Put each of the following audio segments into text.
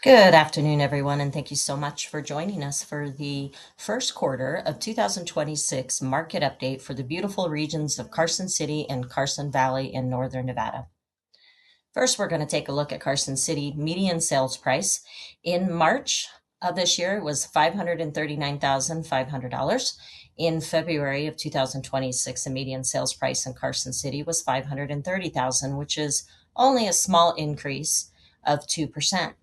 Good afternoon, everyone, and thank you so much for joining us for the first quarter of 2026 market update for the beautiful regions of Carson City and Carson Valley in northern Nevada. First, we're going to take a look at Carson City median sales price. In March of this year, it was $539,500. In February of 2026, the median sales price in Carson City was $530,000, which is only a small increase of 2%.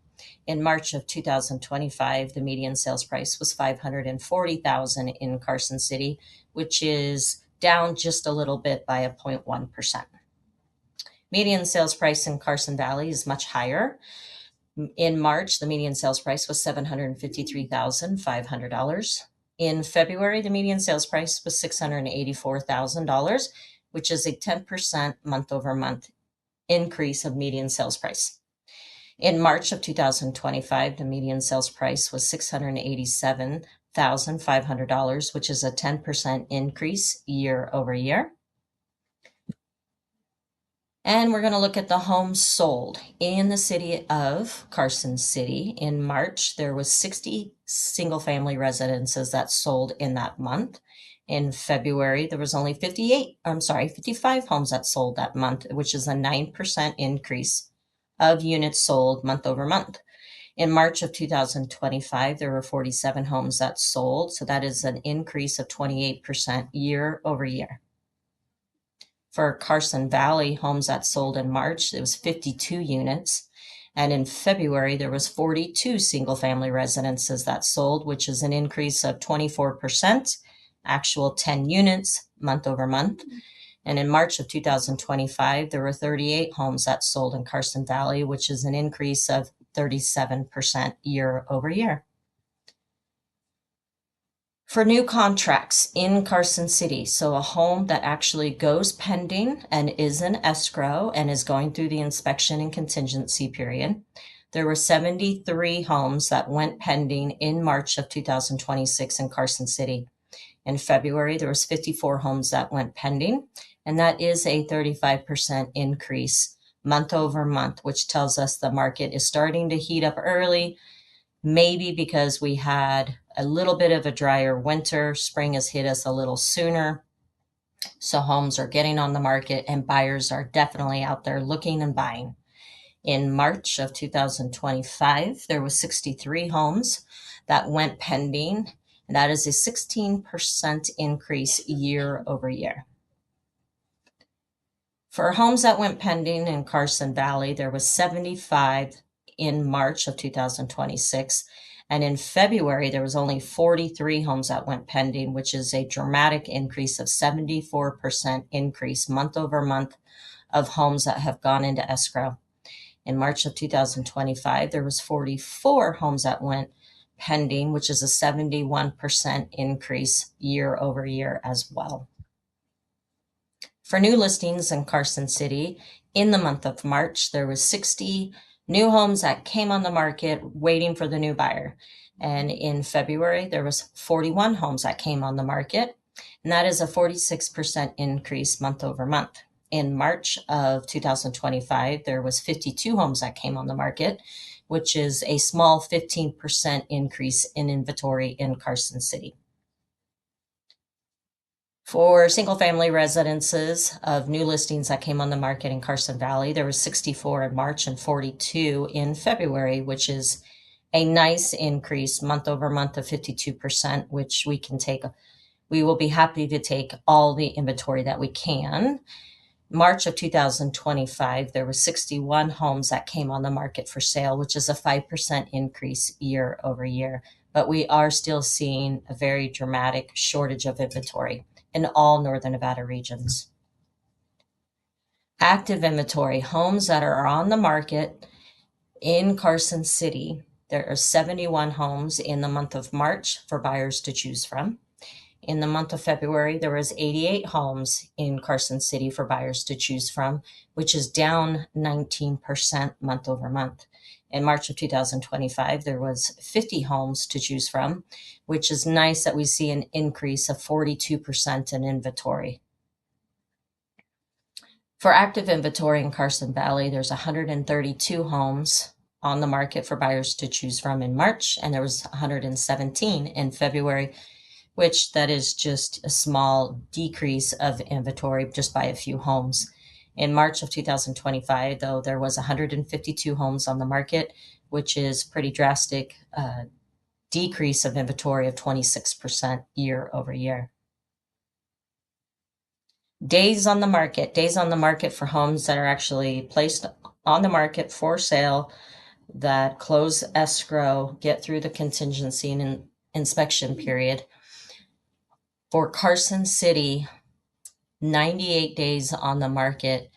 In March of 2025, the median sales price was $540,000 in Carson City, which is down just a little bit by 0.1%. Median sales price in Carson Valley is much higher. In March, the median sales price was $753,500. In February, the median sales price was $684,000, which is a 10% month-over-month increase of median sales price. In March of 2025, the median sales price was $687,500, which is a 10% increase year over year. And we're going to look at the homes sold in the city of Carson City. In March, there was 60 single-family residences that sold in that month. In February, there was only 55 homes that sold that month, which is a 9% increase of units sold month over month. In March of 2025, there were 47 homes that sold, so that is an increase of 28% year over year. For Carson Valley, homes that sold in March, it was 52 units. And in February, there was 42 single-family residences that sold, which is an increase of 24%, actual 10 units month over month. And in March of 2025, there were 38 homes that sold in Carson Valley, which is an increase of 37% year over year. For new contracts in Carson City, so a home that actually goes pending and is in escrow and is going through the inspection and contingency period, there were 73 homes that went pending in March of 2026 in Carson City. In February, there was 54 homes that went pending, and that is a 35% increase month over month, which tells us the market is starting to heat up early, maybe because we had a little bit of a drier winter. Spring has hit us a little sooner. So homes are getting on the market and buyers are definitely out there looking and buying. In March of 2025, there was 63 homes that went pending, and that is a 16% increase year over year. For homes that went pending in Carson Valley, there was 75 in March of 2026. And in February, there was only 43 homes that went pending, which is a dramatic increase of 74% increase month over month of homes that have gone into escrow. In March of 2025, there was 44 homes that went pending, which is a 71% increase year over year as well. For new listings in Carson City, in the month of March, there was 60 new homes that came on the market waiting for the new buyer. And in February, there was 41 homes that came on the market, and that is a 46% increase month over month. In March of 2025, there was 52 homes that came on the market, which is a small 15% increase in inventory in Carson City. For single-family residences of new listings that came on the market in Carson Valley, there was 64 in March and 42 in February, which is a nice increase month over month of 52%, which we will be happy to take all the inventory that we can. March of 2025, there were 61 homes that came on the market for sale, which is a 5% increase year over year. But we are still seeing a very dramatic shortage of inventory in all northern Nevada regions. Active inventory, homes that are on the market in Carson City, there are 71 homes in the month of March for buyers to choose from. In the month of February, there was 88 homes in Carson City for buyers to choose from, which is down 19% month over month. In March of 2025, there was 50 homes to choose from, which is nice that we see an increase of 42% in inventory. For active inventory in Carson Valley, there's 132 homes on the market for buyers to choose from in March, and there was 117 in February, which that is just a small decrease of inventory just by a few homes. In March of 2025, though, there was 152 homes on the market, which is pretty drastic decrease of inventory of 26% year over year. Days on the market for homes that are actually placed on the market for sale, that close escrow, get through the contingency and inspection period. For Carson City, 98 days on the market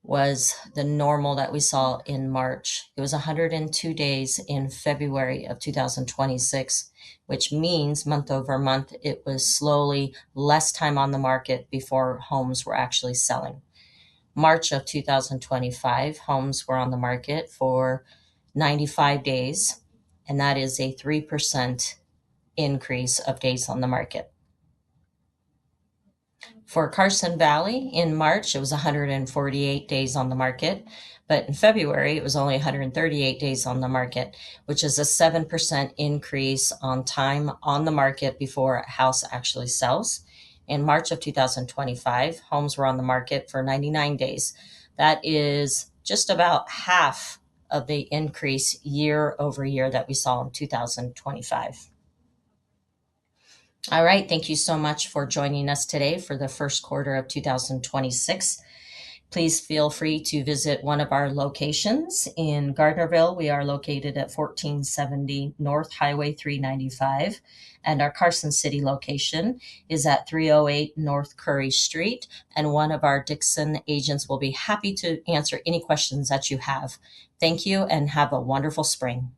was the normal that we saw in March. It was 102 days in February of 2026, which means month over month, it was slowly less time on the market before homes were actually selling. March of 2025, homes were on the market for 95 days, and that is a 3% increase of days on the market. For Carson Valley in March, it was 148 days on the market, but in February, it was only 138 days on the market, which is a 7% increase on time on the market before a house actually sells. In March of 2025, homes were on the market for 99 days. That is just about half of the increase year over year that we saw in 2025. All right. Thank you so much for joining us today for the first quarter of 2026. Please feel free to visit one of our locations. In Gardnerville, we are located at 1470 North Highway 395, and our Carson City location is at 308 North Curry Street, and one of our Dixon agents will be happy to answer any questions that you have. Thank you and have a wonderful spring.